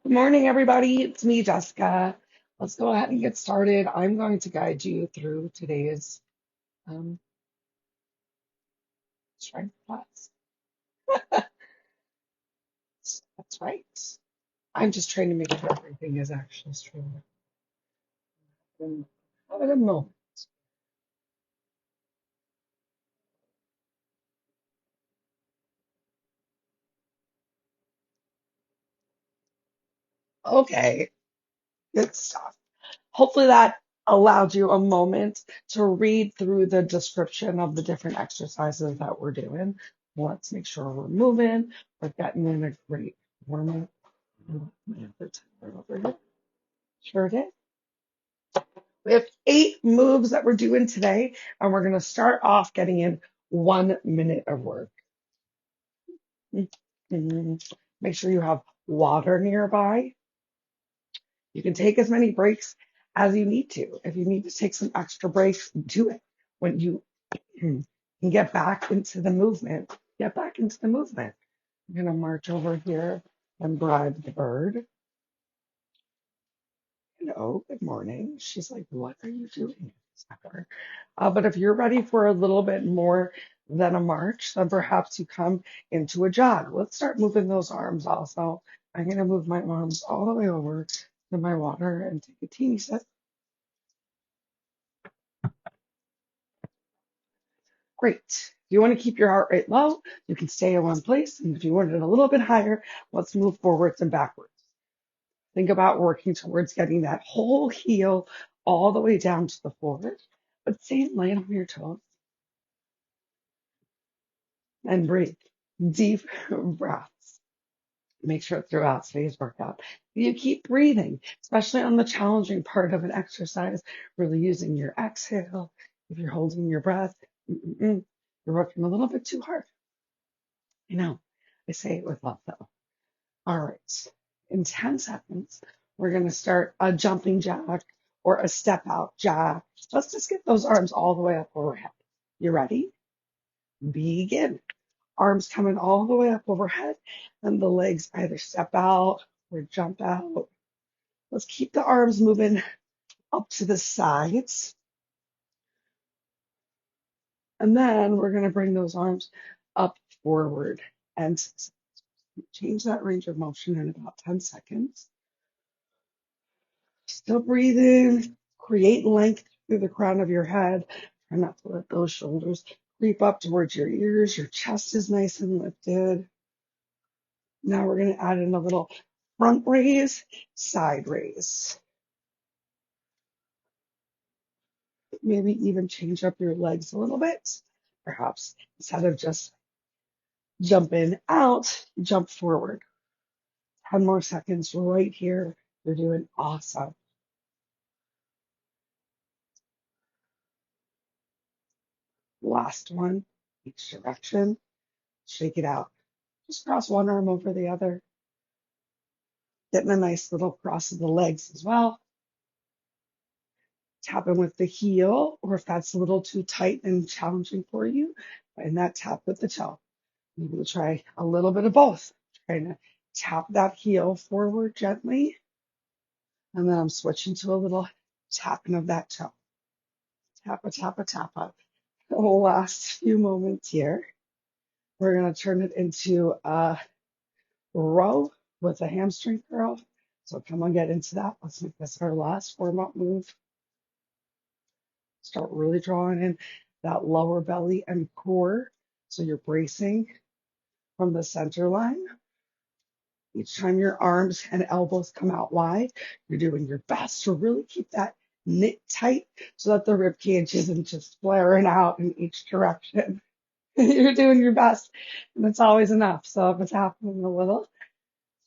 Good morning, everybody. It's me, Jessica. Let's go ahead and get started. I'm going to guide you through today's um, strength class. That's right. I'm just trying to make sure everything is actually straight. Have it a moment. Okay, good stuff. Hopefully that allowed you a moment to read through the description of the different exercises that we're doing. Let's make sure we're moving. We're getting in a great warm up. My other timer over here. Sure did. We have 8 moves that we're doing today, and we're going to start off getting in 1 minute of work. Mhm. Make sure you have water nearby. You can take as many breaks as you need to. If you need to take some extra breaks, do it. When you can get back into the movement, get back into the movement. I'm going to march over here and bribe the bird. Hello, good morning. She's like, what are you doing? But if you're ready for a little bit more than a march, then perhaps you come into a jog. Let's start moving those arms also. I'm going to move my arms all the way over to my water and take a teeny sip. Great. If you want to keep your heart rate low, you can stay in one place. And if you want it a little bit higher, let's move forwards and backwards. Think about working towards getting that whole heel all the way down to the floor, but stay light on your toes and breathe. Deep breaths. Make sure throughout today's workout you keep breathing, especially on the challenging part of an exercise, really using your exhale. If you're holding your breath, you're working a little bit too hard. I know. I say it with love though. All right. In 10 seconds, we're going to start a jumping jack or a step out jack. Let's just get those arms all the way up overhead. You ready? Begin. Arms coming all the way up overhead, and the legs either step out or jump out. Let's keep the arms moving up to the sides. And then we're going to bring those arms up forward and change that range of motion in about 10 seconds. Still breathing. Create length through the crown of your head. Try not to let those shoulders creep up towards your ears. Your chest is nice and lifted. Now we're going to add in a little front raise, side raise. Maybe even change up your legs a little bit. Perhaps instead of just jumping out, jump forward. 10 more seconds right here. You're doing awesome. Last one, each direction. Shake it out. Just cross one arm over the other. Getting a nice little cross of the legs as well. Tapping with the heel, or if that's a little too tight and challenging for you, find that tap with the toe. Maybe we'll try a little bit of both. Trying to tap that heel forward gently. And then I'm switching to a little tapping of that toe. Tappa, tappa, tappa. The last few moments here. We're going to turn it into a row with a hamstring curl. So come on, get into that. Let's make this our last warm-up move. Start really drawing in that lower belly and core. So you're bracing from the center line. Each time your arms and elbows come out wide, you're doing your best to really keep that knit tight so that the rib cage isn't just flaring out in each direction. You're doing your best, and it's always enough. So if it's happening a little,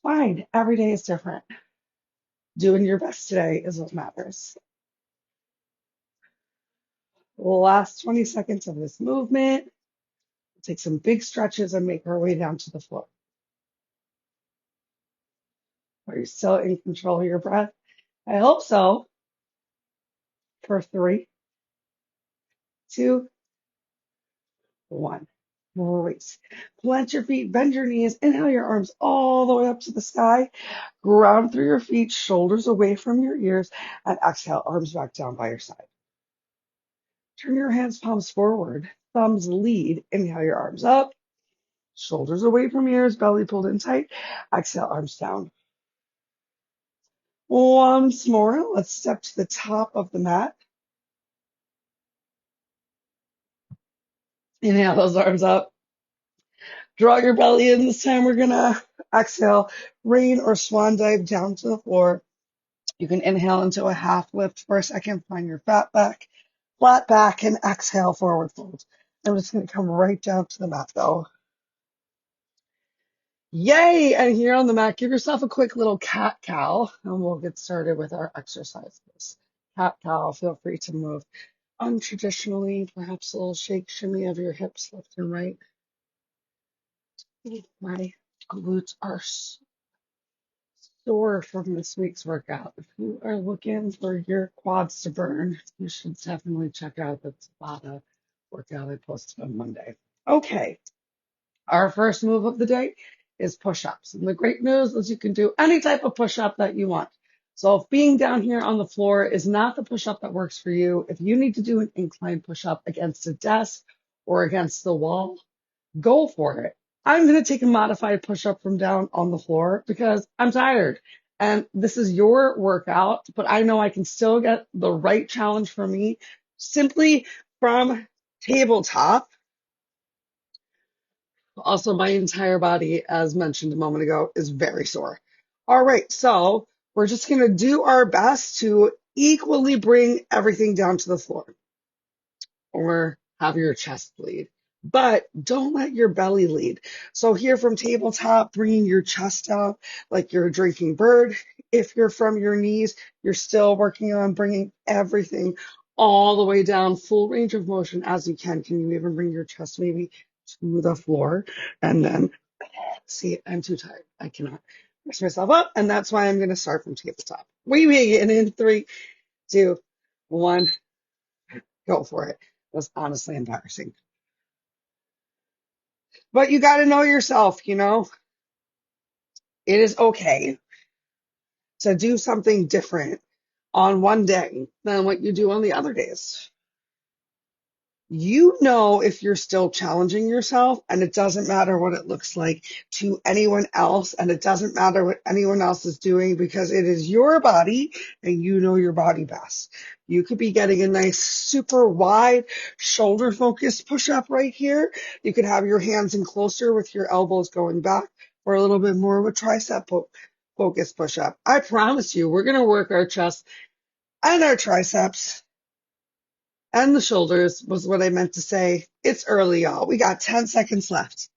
fine. Every day is different. Doing your best today is what matters. Last 20 seconds of this movement. We'll take some big stretches and make our way down to the floor. Are you still in control of your breath? I hope so. For 3, 2, 1. Great. Plant your feet, bend your knees, inhale your arms all the way up to the sky. Ground through your feet, shoulders away from your ears, and exhale, arms back down by your side. Turn your hands, palms forward, thumbs lead. Inhale your arms up, shoulders away from ears, belly pulled in tight. Exhale, arms down. Once more, let's step to the top of the mat. Inhale those arms up. Draw your belly in. This time we're gonna exhale, rain or swan dive down to the floor. You can inhale into a half lift for a second, find your flat back, and exhale, forward fold. I'm just gonna come right down to the mat though. Yay! And here on the mat, give yourself a quick little cat-cow, and we'll get started with our exercises. Cat-cow, feel free to move untraditionally, perhaps a little shake, shimmy of your hips left and right. My glutes are sore from this week's workout. If you are looking for your quads to burn, you should definitely check out the Tabata workout I posted on Monday. Okay, our first move of the day is push-ups. And the great news is you can do any type of push-up that you want. So if being down here on the floor is not the push-up that works for you, if you need to do an incline push-up against a desk or against the wall, go for it. I'm going to take a modified push-up from down on the floor because I'm tired. And this is your workout, but I know I can still get the right challenge for me simply from tabletop. Also, my entire body, as mentioned a moment ago, is very sore. All right, so we're just going to do our best to equally bring everything down to the floor or have your chest lead. But don't let your belly lead. So here from tabletop, bringing your chest down like you're a drinking bird. If you're from your knees, you're still working on bringing everything all the way down, full range of motion as you can. Can you even bring your chest maybe to the floor? And then, see, I'm too tired. I cannot rest myself up. And that's why I'm going to start from tabletop. We begin in 3, 2, 1. Go for it. That's honestly embarrassing. But you got to know yourself, you know, it is okay to do something different on one day than what you do on the other days. You know if you're still challenging yourself, and it doesn't matter what it looks like to anyone else, and it doesn't matter what anyone else is doing because it is your body and you know your body best. You could be getting a nice super wide shoulder focused push up right here. You could have your hands in closer with your elbows going back for a little bit more of a tricep focused push up. I promise you, we're going to work our chest and our triceps and the shoulders was what I meant to say. It's early, y'all. We got 10 seconds left.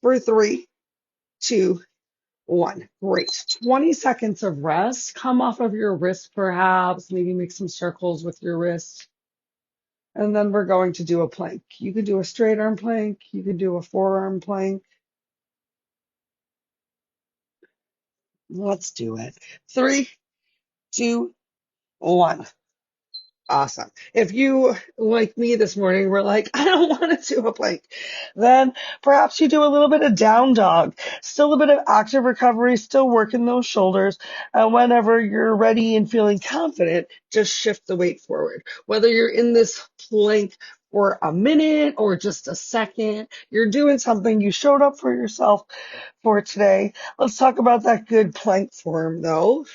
For 3, 2, 1. Great. 20 seconds of rest. Come off of your wrist, perhaps. Maybe make some circles with your wrist. And then we're going to do a plank. You could do a straight arm plank. You could do a forearm plank. Let's do it. 3, 2, 1. Awesome. If you, like me this morning, were like, I don't want to do a plank, then perhaps you do a little bit of down dog. Still a bit of active recovery, still working those shoulders. And whenever you're ready and feeling confident, just shift the weight forward. Whether you're in this plank for a minute or just a second, you're doing something. You showed up for yourself for today. Let's talk about that good plank form, though.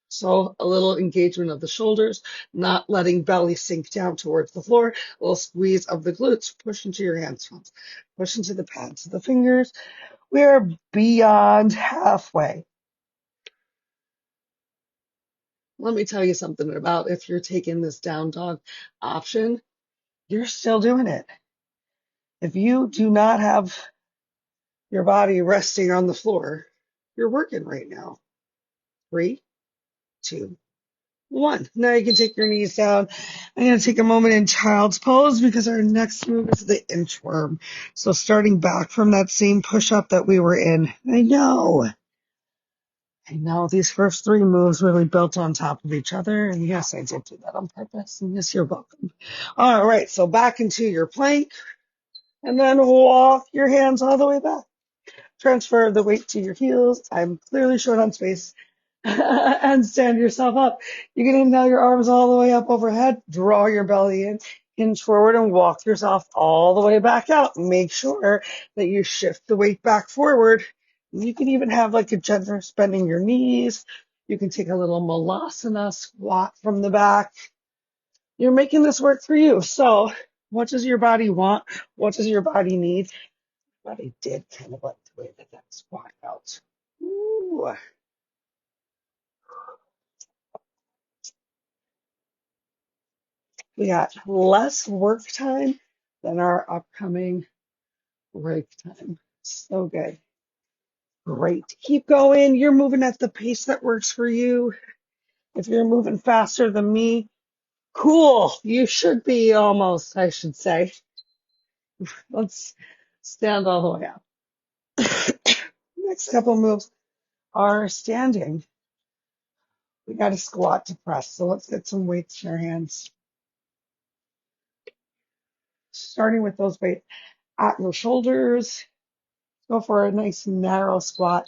So a little engagement of the shoulders, not letting belly sink down towards the floor, a little squeeze of the glutes, push into your hamstrings, push into the pads of the fingers. We are beyond halfway. Let me tell you something about if you're taking this down dog option, you're still doing it. If you do not have your body resting on the floor, you're working right now. 3, 2, 1. Now you can take your knees down. I'm going to take a moment in child's pose because our next move is the inchworm. So starting back from that same push-up that we were in. I know. I know these first three moves really built on top of each other. And yes, I did do that on purpose. And yes, you're welcome. All right. So back into your plank and then walk your hands all the way back. Transfer the weight to your heels. I'm clearly short on space. And stand yourself up. You can inhale your arms all the way up overhead. Draw your belly in. Hinge forward and walk yourself all the way back out. Make sure that you shift the weight back forward. You can even have like a generous bending your knees. You can take a little malasana squat from the back. You're making this work for you. So what does your body want? What does your body need? But I did kind of like the way that squat felt. Ooh. We got less work time than our upcoming break time. So good. Great. Keep going. You're moving at the pace that works for you. If you're moving faster than me, cool. You should be almost, I should say. Let's stand all the way up. Next couple moves are standing. We got a squat to press. So let's get some weights in our hands. Starting with those weights at your shoulders. Go for a nice narrow squat.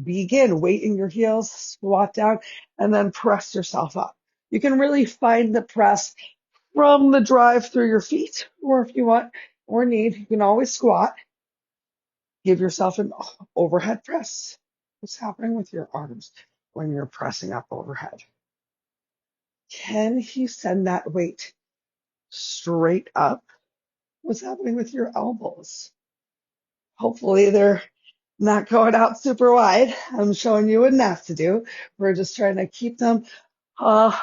Begin, weight in your heels, squat down, and then press yourself up. You can really find the press from the drive through your feet, or if you want or need, you can always squat. Give yourself an overhead press. What's happening with your arms when you're pressing up overhead? Can you send that weight straight up? What's happening with your elbows? Hopefully they're not going out super wide. I'm showing you what not to do. We're just trying to keep them uh,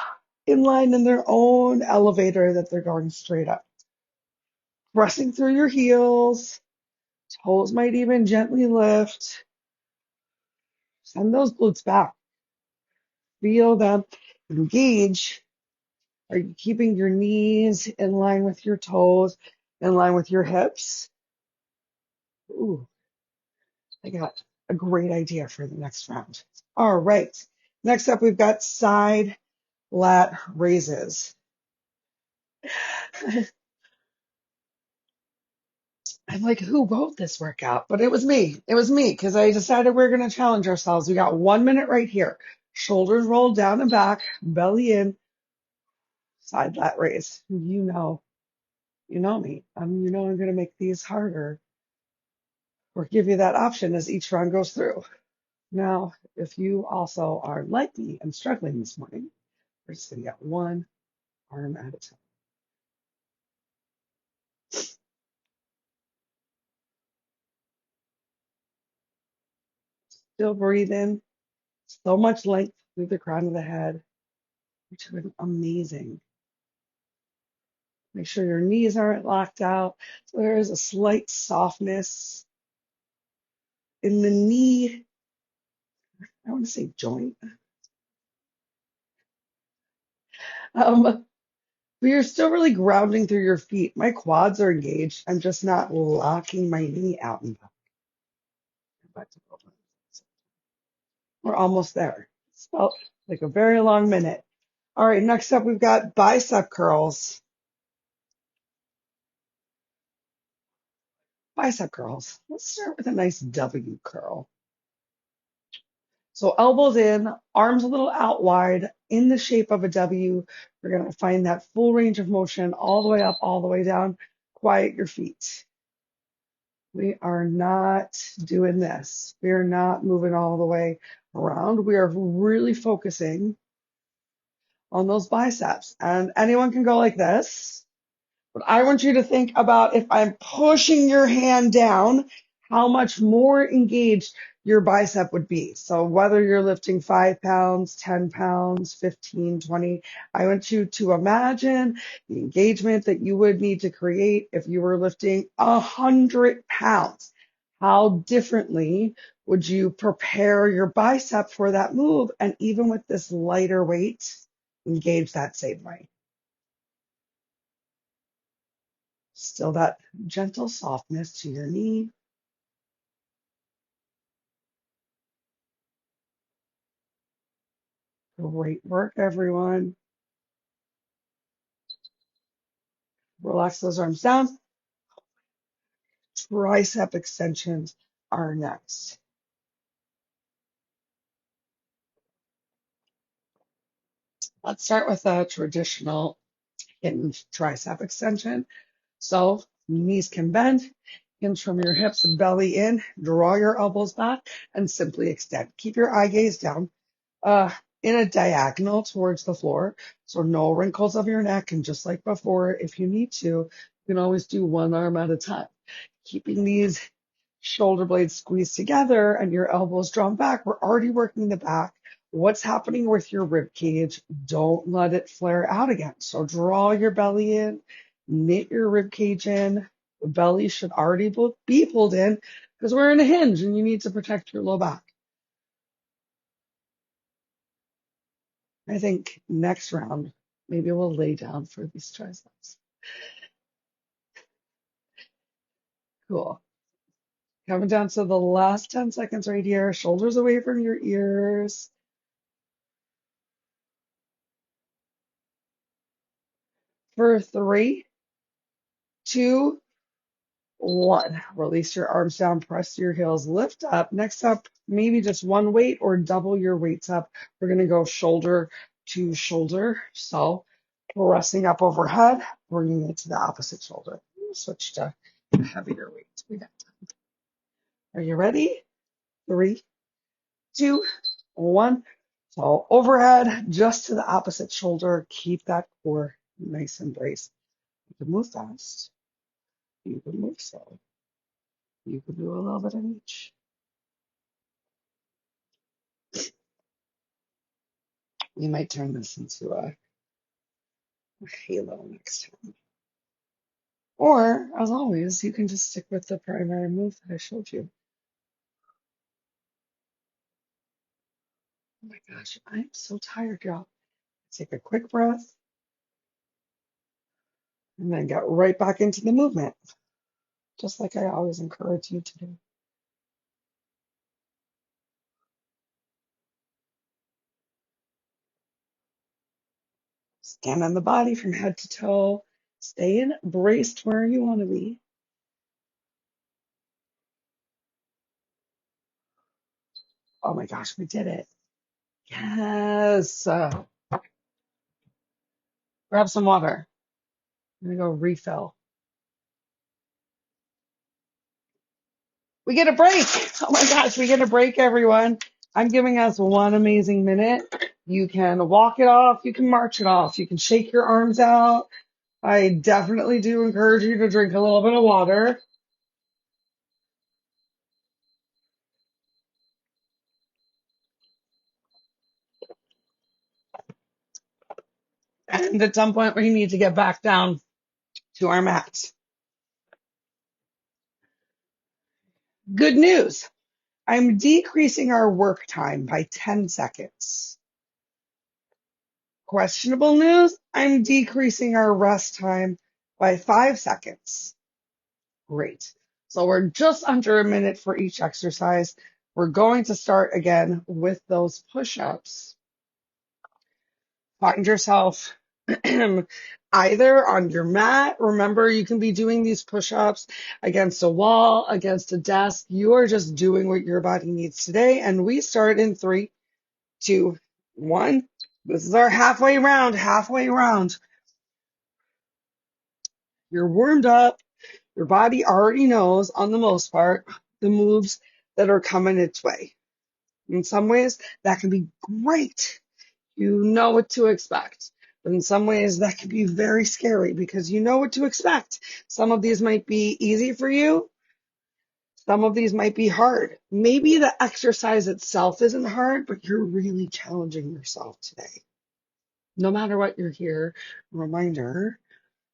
in line in their own elevator that they're going straight up. Pressing through your heels, toes might even gently lift. Send those glutes back. Feel them engage. Are you keeping your knees in line with your toes, in line with your hips? Ooh, I got a great idea for the next round. All right. Next up, we've got side lat raises. I'm like, who wrote this workout? But it was me. It was me because I decided we're going to challenge ourselves. We got 1 minute right here. Shoulders rolled down and back, belly in, side lat raise. You know me. You know I'm going to make these harder or give you that option as each round goes through. Now, if you also are like me and struggling this morning, we're just going to get one arm at a time. Still breathing. So much length through the crown of the head. You're doing amazing. Make sure your knees aren't locked out. So there is a slight softness in the knee. I want to say joint. But you're still really grounding through your feet. My quads are engaged. I'm just not locking my knee out and back. We're almost there. It's felt like a very long minute. All right, next up we've got bicep curls. Bicep curls. Let's start with a nice W curl. So elbows in, arms a little out wide in the shape of a W. We're going to find that full range of motion all the way up, all the way down. Quiet your feet. We are not doing this. We are not moving all the way around. We are really focusing on those biceps. And anyone can go like this. But I want you to think about if I'm pushing your hand down, how much more engaged your bicep would be. So whether you're lifting 5 pounds, 10 pounds, 15, 20, I want you to imagine the engagement that you would need to create if you were lifting 100 pounds. How differently would you prepare your bicep for that move? And even with this lighter weight, engage that same way. Still that gentle softness to your knee. Great work, everyone. Relax those arms down. Tricep extensions are next. Let's start with a traditional hinge tricep extension. So knees can bend, hinge from your hips and belly in, draw your elbows back, and simply extend. Keep your eye gaze down uh, in a diagonal towards the floor. So no wrinkles of your neck. And just like before, if you need to, you can always do one arm at a time. Keeping these shoulder blades squeezed together and your elbows drawn back, we're already working the back. What's happening with your rib cage? Don't let it flare out again. So draw your belly in, knit your rib cage in. The belly should already be pulled in because we're in a hinge and you need to protect your low back. I think next round, maybe we'll lay down for these triceps. Cool. Coming down to the last 10 seconds right here. Shoulders away from your ears. For 3, 2, 1. Release your arms down, press your heels, lift up. Next up, maybe just one weight or double your weights up. We're going to go shoulder to shoulder. So pressing up overhead, bringing it to the opposite shoulder. Switch to heavier weights. We got time. Are you ready? 3, 2, 1. So overhead, just to the opposite shoulder. Keep that core nice and braced. You can move fast. You can move slow. You can do a little bit of each. We might turn this into a halo next time. Or, as always, you can just stick with the primary move that I showed you. Oh my gosh, I'm so tired, y'all. Take a quick breath and then get right back into the movement, just like I always encourage you to do. Stand on the body from head to toe. Stay in braced where you want to be. Oh my gosh, we did it. Yes. Grab some water. I'm going to go refill. We get a break. Oh my gosh, we get a break, everyone. I'm giving us one amazing minute. You can walk it off. You can march it off. You can shake your arms out. I definitely do encourage you to drink a little bit of water. And at some point, we need to get back down to our mats. Good news. I'm decreasing our work time by 10 seconds. Questionable news. I'm decreasing our rest time by 5 seconds. Great. So we're just under a minute for each exercise. We're going to start again with those push-ups. Find yourself either on your mat. Remember, you can be doing these push-ups against a wall, against a desk. You are just doing what your body needs today. And we start in 3, 2, 1. This is our halfway round, halfway round. You're warmed up. Your body already knows, on the most part, the moves that are coming its way. In some ways, that can be great. You know what to expect. But in some ways, that can be very scary because you know what to expect. Some of these might be easy for you. Some of these might be hard. Maybe the exercise itself isn't hard, but you're really challenging yourself today. No matter what, you're here. Reminder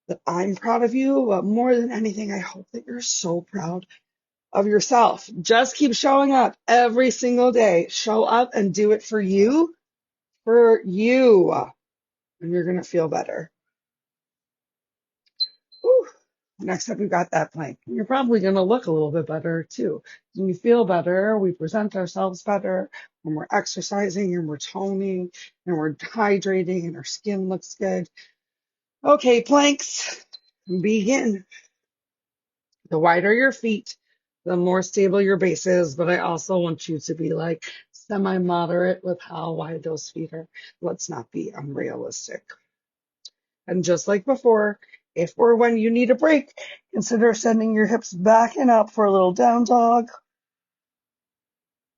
that I'm proud of you, but more than anything, I hope that you're so proud of yourself. Just keep showing up every single day. Show up and do it for you, and you're going to feel better. Whew. Next up, we've got that plank. You're probably going to look a little bit better too. When we feel better, we present ourselves better when we're exercising and we're toning and we're hydrating and our skin looks good. Okay, planks, begin. The wider your feet, the more stable your base is, but I also want you to be like semi-moderate with how wide those feet are. Let's not be unrealistic. And just like before, if or when you need a break, consider sending your hips back and up for a little down dog,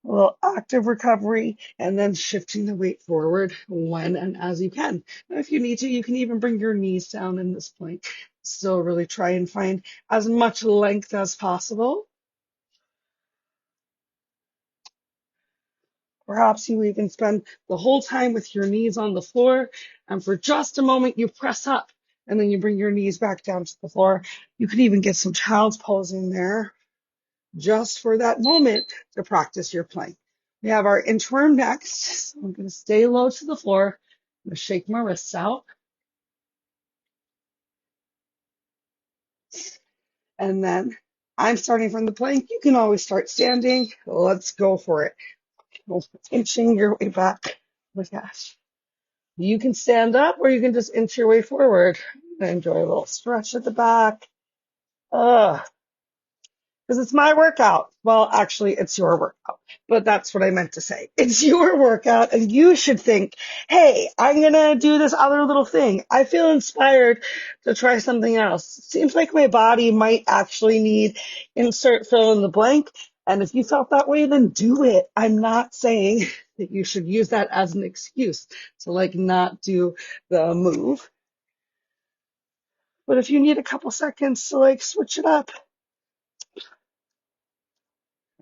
a little active recovery, and then shifting the weight forward when and as you can. And if you need to, you can even bring your knees down in this plank. Still really try and find as much length as possible. Perhaps you even spend the whole time with your knees on the floor, and for just a moment you press up, and then you bring your knees back down to the floor. You could even get some child's pose in there just for that moment to practice your plank. We have our inchworm next. So I'm going to stay low to the floor. I'm going to shake my wrists out. And then I'm starting from the plank. You can always start standing. Let's go for it. Inching your way back. Oh my gosh. You can stand up or you can just inch your way forward. Enjoy a little stretch at the back. Ugh. Because it's my workout. Well, actually, it's your workout, but that's what I meant to say. It's your workout, and you should think, hey, I'm going to do this other little thing. I feel inspired to try something else. Seems like my body might actually need insert fill in the blank. And if you felt that way, then do it. I'm not saying that you should use that as an excuse to like not do the move. But if you need a couple seconds to like switch it up,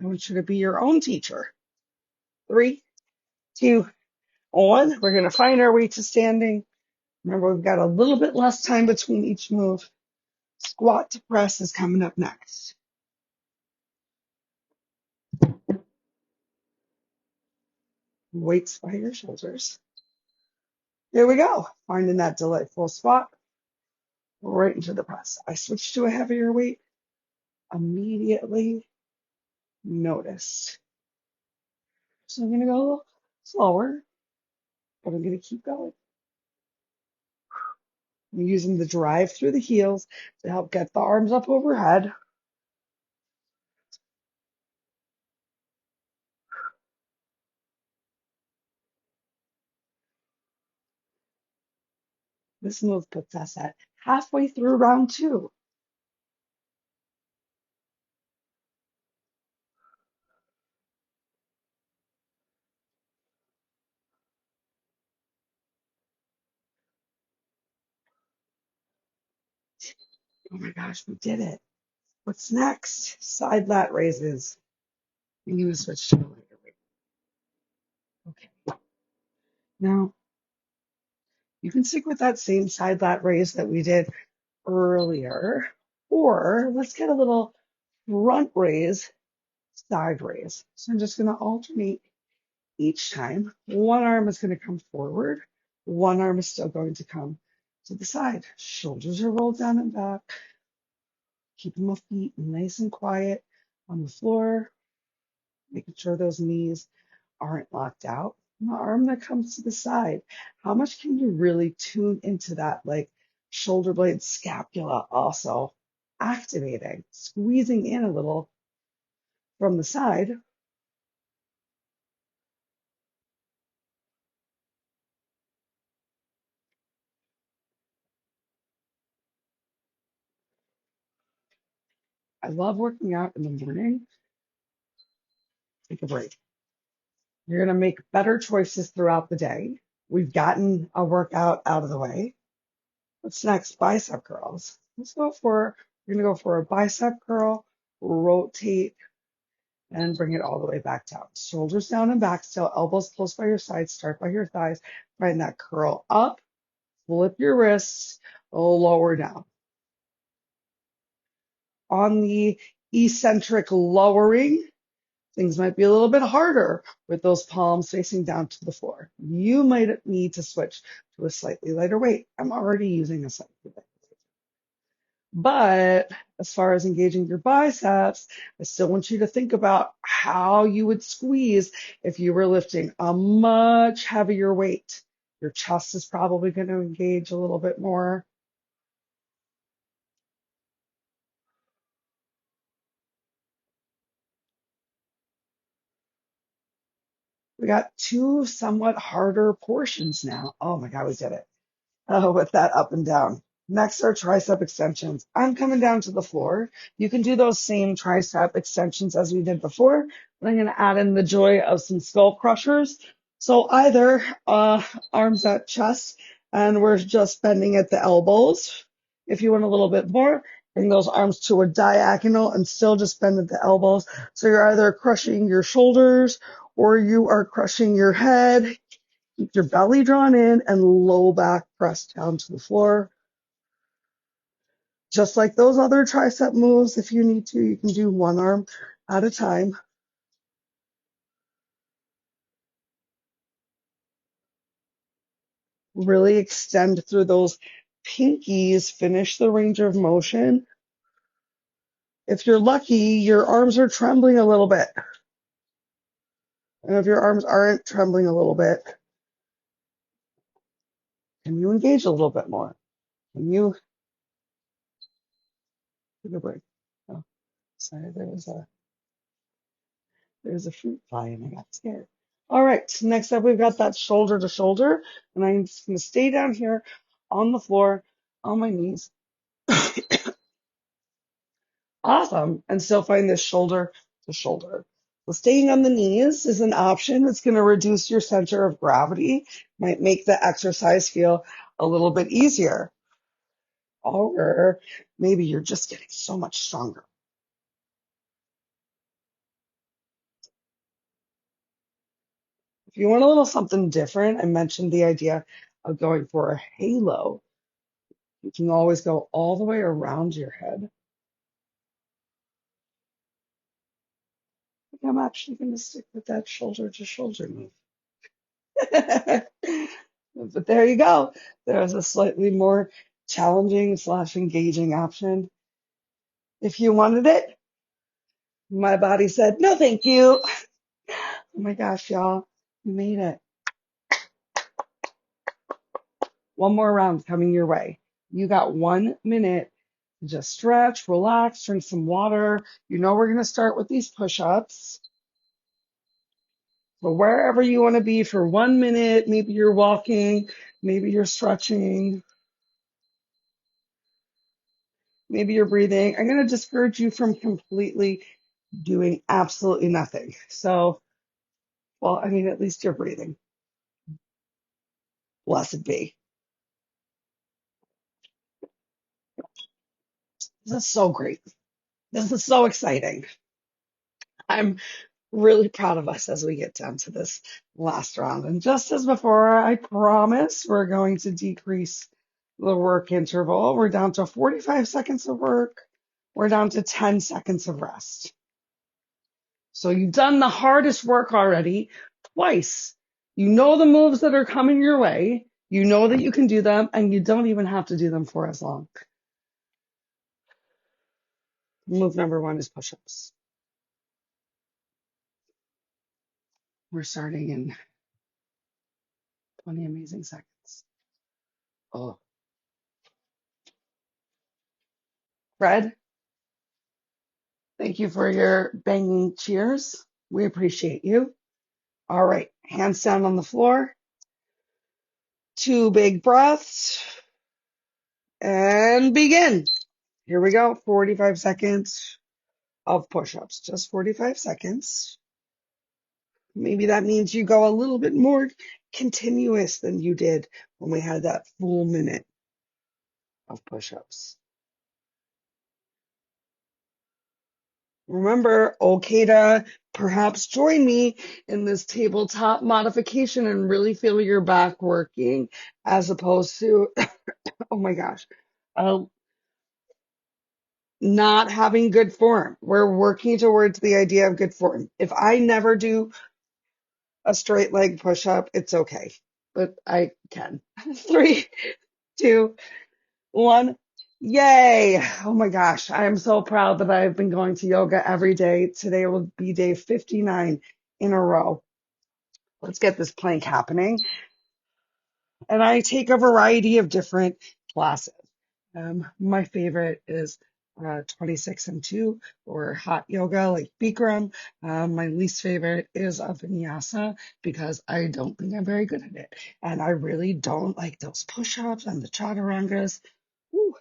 I want you to be your own teacher. 3, 2, 1. We're going to find our way to standing. Remember, we've got a little bit less time between each move. Squat to press is coming up next. Weights by your shoulders. Here we go. Finding that delightful spot right into the press. I switched to a heavier weight. Immediately noticed. So I'm going to go a little slower, but I'm going to keep going. I'm using the drive through the heels to help get the arms up overhead. This move puts us at halfway through round 2. Oh my gosh, we did it. What's next? Side lat raises. I'm going to switch to a lighter weight. Okay. Now, you can stick with that same side lat raise that we did earlier, or let's get a little front raise, side raise. So I'm just going to alternate each time. One arm is going to come forward. One arm is still going to come to the side. Shoulders are rolled down and back. Keeping my feet nice and quiet on the floor, making sure those knees aren't locked out. And the arm that comes to the side, how much can you really tune into that, like shoulder blade scapula also activating, squeezing in a little from the side. I love working out in the morning. Take a break. You're going to make better choices throughout the day. We've gotten a workout out of the way. What's next? Bicep curls. We're going to go for a bicep curl, rotate, and bring it all the way back down. Shoulders down and back still, elbows close by your sides, start by your thighs. Find that curl up, flip your wrists, lower down. On the eccentric lowering, things might be a little bit harder with those palms facing down to the floor. You might need to switch to a slightly lighter weight. I'm already using a slightly lighter weight. But as far as engaging your biceps, I still want you to think about how you would squeeze if you were lifting a much heavier weight. Your chest is probably going to engage a little bit more. We got two somewhat harder portions now. Oh my God, we did it. Oh, with that up and down. Next are tricep extensions. I'm coming down to the floor. You can do those same tricep extensions as we did before, but I'm going to add in the joy of some skull crushers. So either arms at chest, and we're just bending at the elbows. If you want a little bit more, bring those arms to a diagonal and still just bend at the elbows. So you're either crushing your shoulders or you are crushing your head. Keep your belly drawn in and low back press down to the floor. Just like those other tricep moves, if you need to, you can do one arm at a time. Really extend through those pinkies, finish the range of motion. If you're lucky, your arms are trembling a little bit. And if your arms aren't trembling a little bit, can you engage a little bit more? Can you take a break? Oh, sorry, there's a fruit fly and I got scared. All right, next up we've got that shoulder to shoulder, and I'm just gonna stay down here on the floor on my knees. Awesome, and still find this shoulder to shoulder. So staying on the knees is an option. It's gonna reduce your center of gravity, might make the exercise feel a little bit easier. Or maybe you're just getting so much stronger. If you want a little something different, I mentioned the idea of going for a halo. You can always go all the way around your head. I think I'm actually going to stick with that shoulder to shoulder move. But there you go. There's a slightly more challenging slash engaging option. If you wanted it, my body said, no, thank you. Oh my gosh, y'all, you made it. One more round coming your way. You got 1 minute to just stretch, relax, drink some water. You know we're going to start with these push-ups. So wherever you want to be for 1 minute, maybe you're walking, maybe you're stretching, maybe you're breathing. I'm going to discourage you from completely doing absolutely nothing. So, well, I mean, at least you're breathing. Blessed be. This is so great. This is so exciting. I'm really proud of us as we get down to this last round. And just as before, I promise we're going to decrease the work interval. We're down to 45 seconds of work. We're down to 10 seconds of rest. So you've done the hardest work already twice. You know the moves that are coming your way. You know that you can do them, and you don't even have to do them for as long. Move number one is push-ups. We're starting in 20 amazing seconds. Oh, Fred, thank you for your banging cheers. We appreciate you. All right, hands down on the floor. 2 big breaths and begin. Here we go. 45 seconds of push-ups, just 45 seconds. Maybe that means you go a little bit more continuous than you did when we had that full minute of push-ups. Remember, okay to perhaps join me in this tabletop modification and really feel your back working as opposed to, oh my gosh, uh, not having good form. We're working towards the idea of good form. If I never do a straight leg push up, it's okay, but I can. 3, 2, 1. Yay. Oh my gosh. I am so proud that I've been going to yoga every day. Today will be day 59 in a row. Let's get this plank happening. And I take a variety of different classes. My favorite is 26 and 2 or hot yoga like Bikram. My least favorite is a vinyasa because I don't think I'm very good at it. And I really don't like those push-ups and the chaturangas. Woo.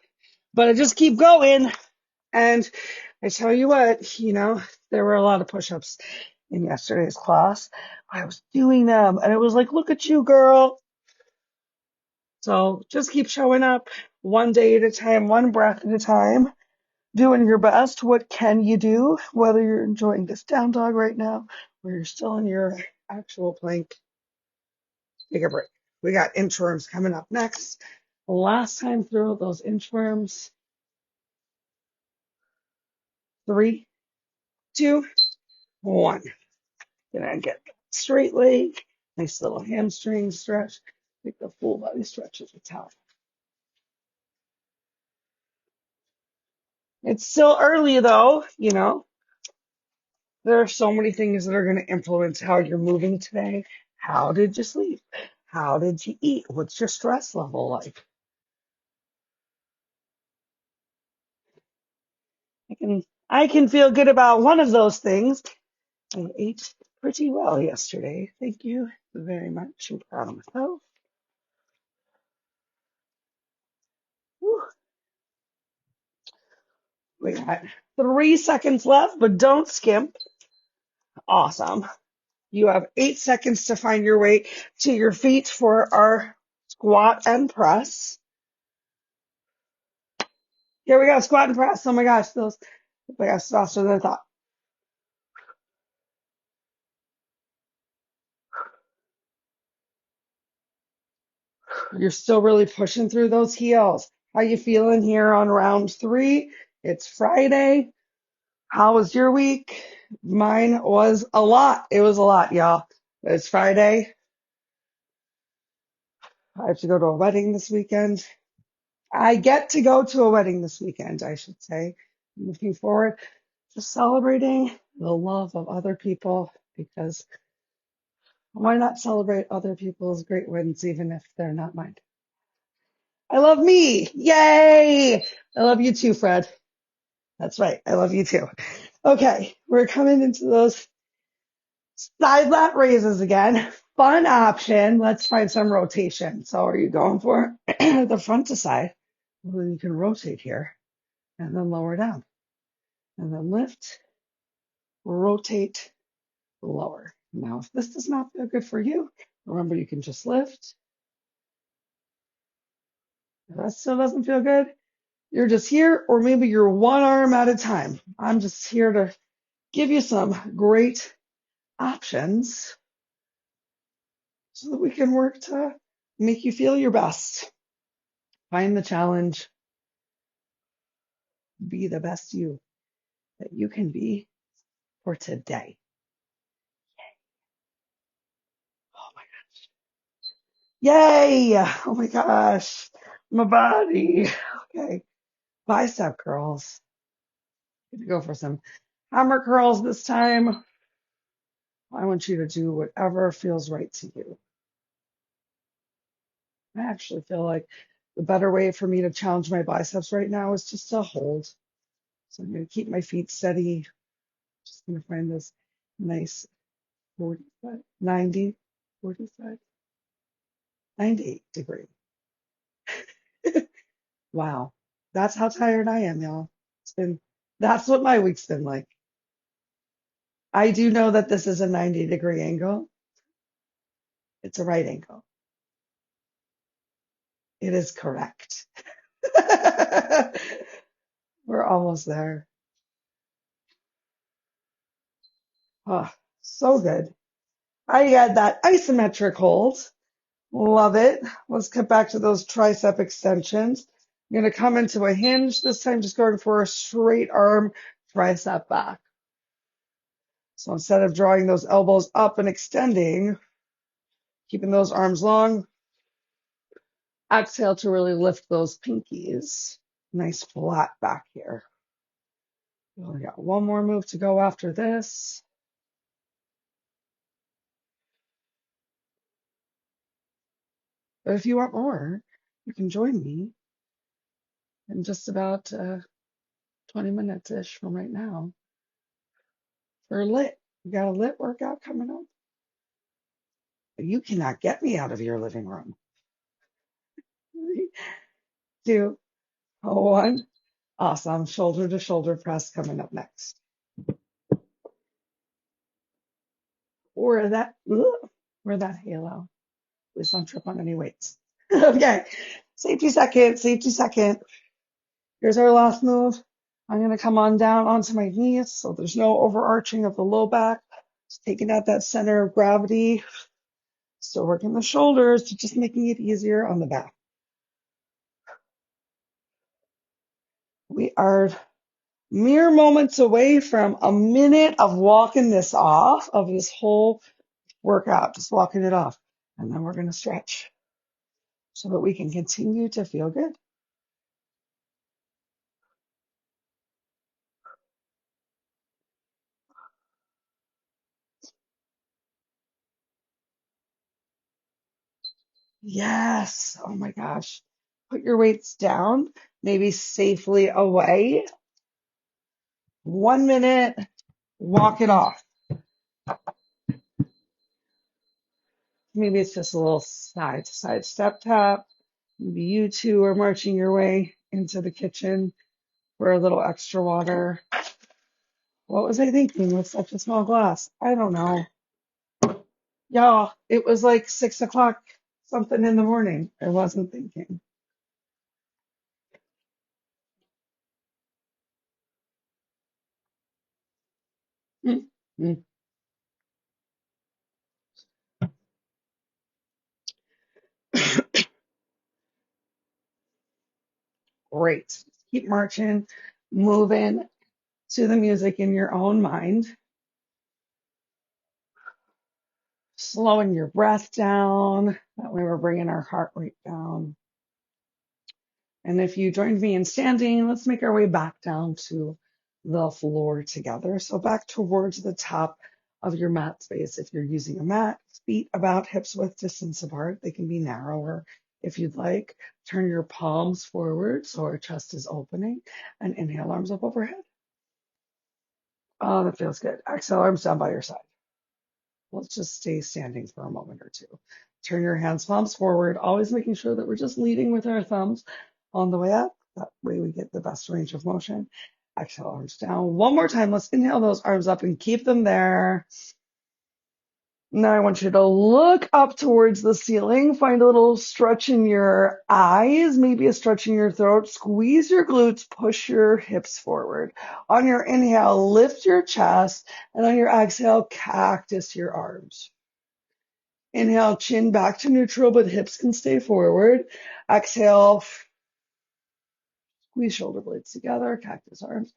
But I just keep going. And I tell you what, there were a lot of push-ups in yesterday's class. I was doing them and it was like, look at you, girl. So just keep showing up one day at a time, one breath at a time, doing your best. What can you do? Whether you're enjoying this down dog right now or you're still in your actual plank, take a break. We got inchworms coming up next. Last time through those inchworms, 3, 2, 1. Gonna get straight leg, nice little hamstring stretch. Take the full body stretch at the top. It's still early though, There are so many things that are going to influence how you're moving today. How did you sleep? How did you eat? What's your stress level like? I can feel good about one of those things. I ate pretty well yesterday. Thank you very much. I'm proud of myself. Whew. We got 3 seconds left, but don't skimp. Awesome. You have 8 seconds to find your way to your feet for our squat and press. Here we go, squat and press. Oh my gosh, that's faster than I thought. You're still really pushing through those heels. How you feeling here on round 3? It's Friday. How was your week? Mine was a lot. It was a lot, y'all. It's Friday. I have to go to a wedding this weekend. I get to go to a wedding this weekend, I should say. I'm looking forward to celebrating the love of other people because why not celebrate other people's great wins even if they're not mine? I love me. Yay! I love you too, Fred. That's right. I love you too. Okay, we're coming into those side lat raises again. Fun option. Let's find some rotation. So are you going for the front to side? Well, then you can rotate here and then lower down and then lift, rotate, lower. Now, if this does not feel good for you, remember you can just lift. If that still doesn't feel good, you're just here, or maybe you're one arm at a time. I'm just here to give you some great options so that we can work to make you feel your best. Find the challenge, be the best you that you can be for today. Oh my Yay! Oh my gosh, my body. Okay, bicep curls. Gonna go for some hammer curls this time. I want you to do whatever feels right to you. I actually feel like the better way for me to challenge my biceps right now is just to hold. So I'm going to keep my feet steady. Just going to find this nice 45, 90, 45, 98 degree. Wow. That's how tired I am, y'all. That's what my week's been like. I do know that this is a 90-degree angle. It's a right angle. It is correct. We're almost there. Oh, so good. I had that isometric hold. Love it. Let's get back to those tricep extensions. I'm going to come into a hinge, this time just going for a straight arm tricep back. So instead of drawing those elbows up and extending, keeping those arms long, exhale to really lift those pinkies. Nice flat back here. We only got one more move to go after this. But if you want more, you can join me in just about 20 minutes-ish from right now for lit. We got a lit workout coming up. You cannot get me out of your living room. 3, 2, 1. Awesome. Shoulder to shoulder press coming up next. Or that halo. Please don't trip on any weights. Okay. Safety second, safety second. Here's our last move. I'm going to come on down onto my knees so there's no overarching of the low back. Just taking out that center of gravity. Still working the shoulders, just making it easier on the back. We are mere moments away from a minute of walking this off, of this whole workout, just walking it off. And then we're going to stretch so that we can continue to feel good. Yes. Oh my gosh. Put your weights down, maybe safely away. 1 minute, walk it off. Maybe it's just a little side to side step tap. Maybe you two are marching your way into the kitchen for a little extra water. What was I thinking with such a small glass? I don't know. Y'all, it was like 6 o'clock something in the morning. I wasn't thinking. Mm. Great. Keep marching, moving to the music in your own mind, slowing your breath down. That way we're bringing our heart rate down. And if you joined me in standing, let's make our way back down to the floor together. So back towards the top of your mat space. If you're using a mat, feet about hips width distance apart. They can be narrower if you'd like. Turn your palms forward so our chest is opening, and inhale, arms up overhead. Oh, that feels good. Exhale, arms down by your side. Let's just stay standing for a moment or two. Turn your hands, palms forward, always making sure that we're just leading with our thumbs on the way up. That way we get the best range of motion. Exhale, arms down. One more time. Let's inhale those arms up and keep them there. Now I want you to look up towards the ceiling. Find a little stretch in your eyes, maybe a stretch in your throat. Squeeze your glutes, push your hips forward. On your inhale, lift your chest, and on your exhale, cactus your arms. Inhale, chin back to neutral, but hips can stay forward. Exhale, squeeze shoulder blades together, cactus arms.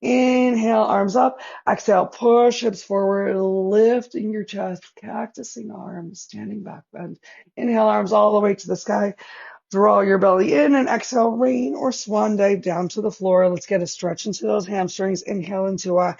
Inhale, arms up. Exhale, push hips forward, lifting your chest, cactusing arms, standing back bend. Inhale, arms all the way to the sky. Draw your belly in and exhale, rain or swan dive down to the floor. Let's get a stretch into those hamstrings. Inhale into a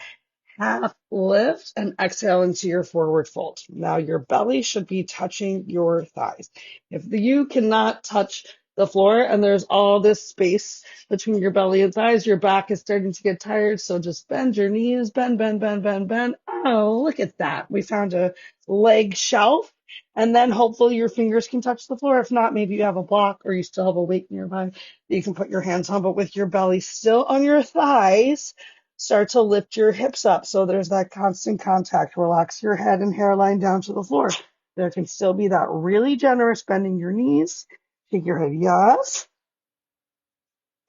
half lift and exhale into your forward fold. Now your belly should be touching your thighs. If you cannot touch the floor and there's all this space between your belly and thighs, your back is starting to get tired. So just bend your knees, bend, bend, bend, bend, bend. Oh, look at that. We found a leg shelf. And then hopefully your fingers can touch the floor. If not, maybe you have a block or you still have a weight nearby that you can put your hands on, but with your belly still on your thighs, start to lift your hips up so there's that constant contact. Relax your head and hairline down to the floor. There can still be that really generous bending your knees. Shake your head, yes.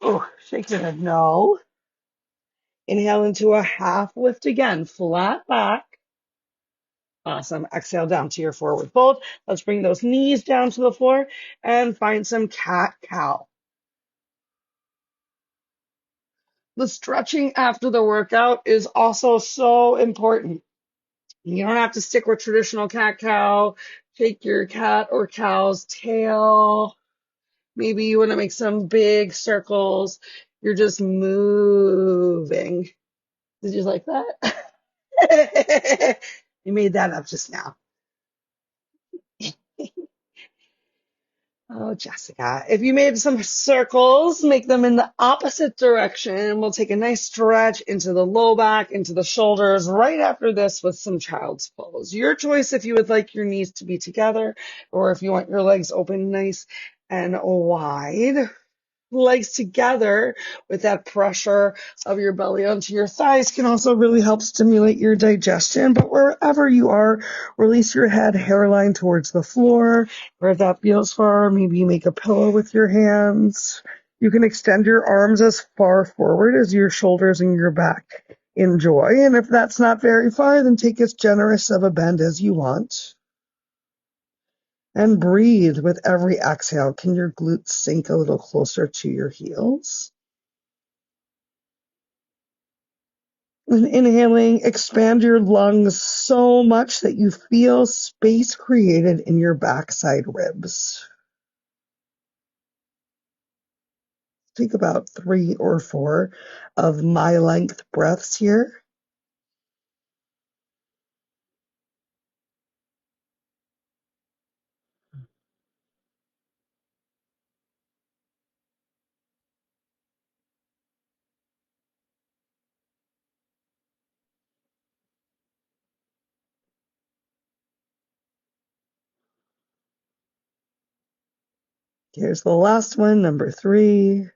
Oh, shake your head, no. Inhale into a half lift again, flat back. Awesome. Exhale down to your forward fold. Let's bring those knees down to the floor and find some cat-cow. The stretching after the workout is also so important. You don't have to stick with traditional cat-cow. Take your cat or cow's tail, Maybe you want to make some big circles. You're just moving. Did you like that? You made that up just now. Oh, Jessica, if you made some circles, make them in the opposite direction. We'll take a nice stretch into the low back, into the shoulders right after this with some child's pose. Your choice if you would like your knees to be together or if you want your legs open nice and wide. Legs together with that pressure of your belly onto your thighs can also really help stimulate your digestion. But wherever you are, release your head hairline towards the floor. Where that feels far, maybe you make a pillow with your hands. You can extend your arms as far forward as your shoulders and your back enjoy. And if that's not very far, then take as generous of a bend as you want. And breathe with every exhale. Can your glutes sink a little closer to your heels? And inhaling, expand your lungs so much that you feel space created in your backside ribs. Take about 3 or 4 of my length breaths here. Here's the last one, number 3.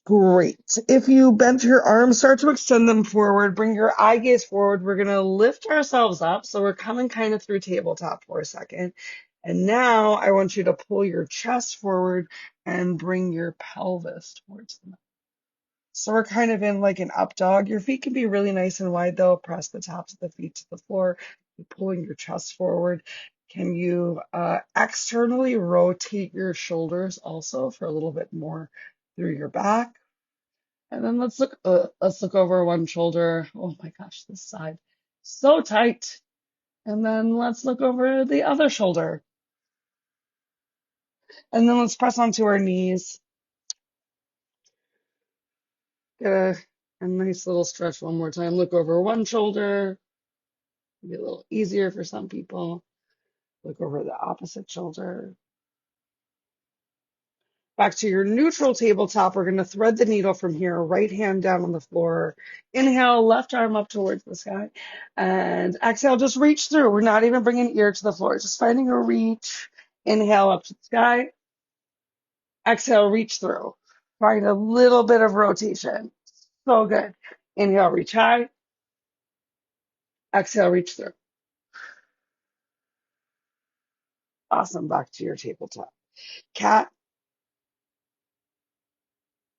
Great. If you bent your arms, start to extend them forward. Bring your eye gaze forward. We're going to lift ourselves up. So we're coming kind of through tabletop for a second. And now I want you to pull your chest forward and bring your pelvis towards the mat. So we're kind of in like an up dog. Your feet can be really nice and wide though. Press the tops of the feet to the floor. You're pulling your chest forward. Can you externally rotate your shoulders also for a little bit more through your back? And then let's look over one shoulder. Oh my gosh, this side. So tight. And then let's look over the other shoulder. And then let's press onto our knees. Get a nice little stretch one more time. Look over one shoulder. Be a little easier for some people. Look over the opposite shoulder. Back to your neutral tabletop. We're going to thread the needle from here. Right hand down on the floor. Inhale, left arm up towards the sky. And exhale, just reach through. We're not even bringing ear to the floor. Just finding a reach. Inhale up to the sky. Exhale, reach through. Find a little bit of rotation. So good. Inhale, reach high. Exhale, reach through. Awesome. Back to your tabletop. Cat,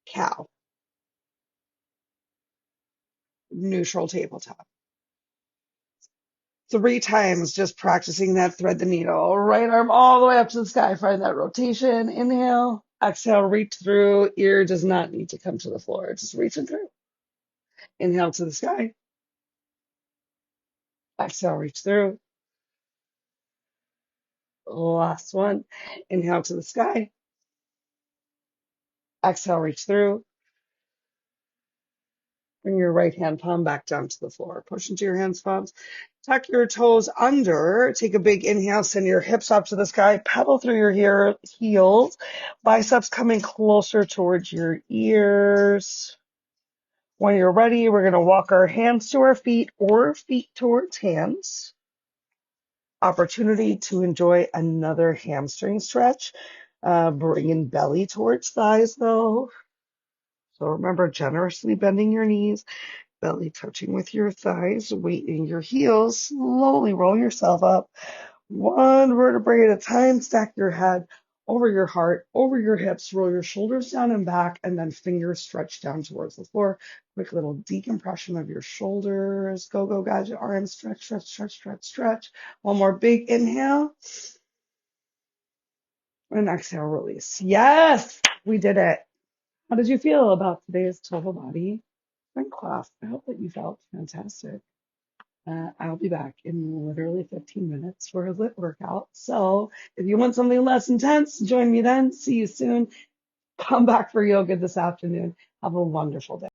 cow, neutral tabletop. 3 times just practicing that thread the needle. Right arm all the way up to the sky. Find that rotation. Inhale. Exhale, reach through. Ear does not need to come to the floor. Just reaching through. Inhale to the sky. Exhale, reach through. Last one. Inhale to the sky. Exhale, reach through. Bring your right hand palm back down to the floor. Push into your hands, palms. Tuck your toes under. Take a big inhale. Send your hips up to the sky. Pedal through your heels. Biceps coming closer towards your ears. When you're ready, we're going to walk our hands to our feet or feet towards hands. Opportunity to enjoy another hamstring stretch. Bringing belly towards thighs though. So remember, generously bending your knees. Belly touching with your thighs, weight in your heels. Slowly roll yourself up. One vertebrae at a time. Stack your head over your heart, over your hips. Roll your shoulders down and back, and then fingers stretch down towards the floor. Quick little decompression of your shoulders. Go, go, gadget arms. Stretch, stretch, stretch, stretch, stretch. One more big inhale. And exhale, release. Yes, we did it. How did you feel about today's total body strength class? I hope that you felt fantastic. I'll be back in literally 15 minutes for a lit workout. So if you want something less intense, join me then. See you soon. Come back for yoga this afternoon. Have a wonderful day.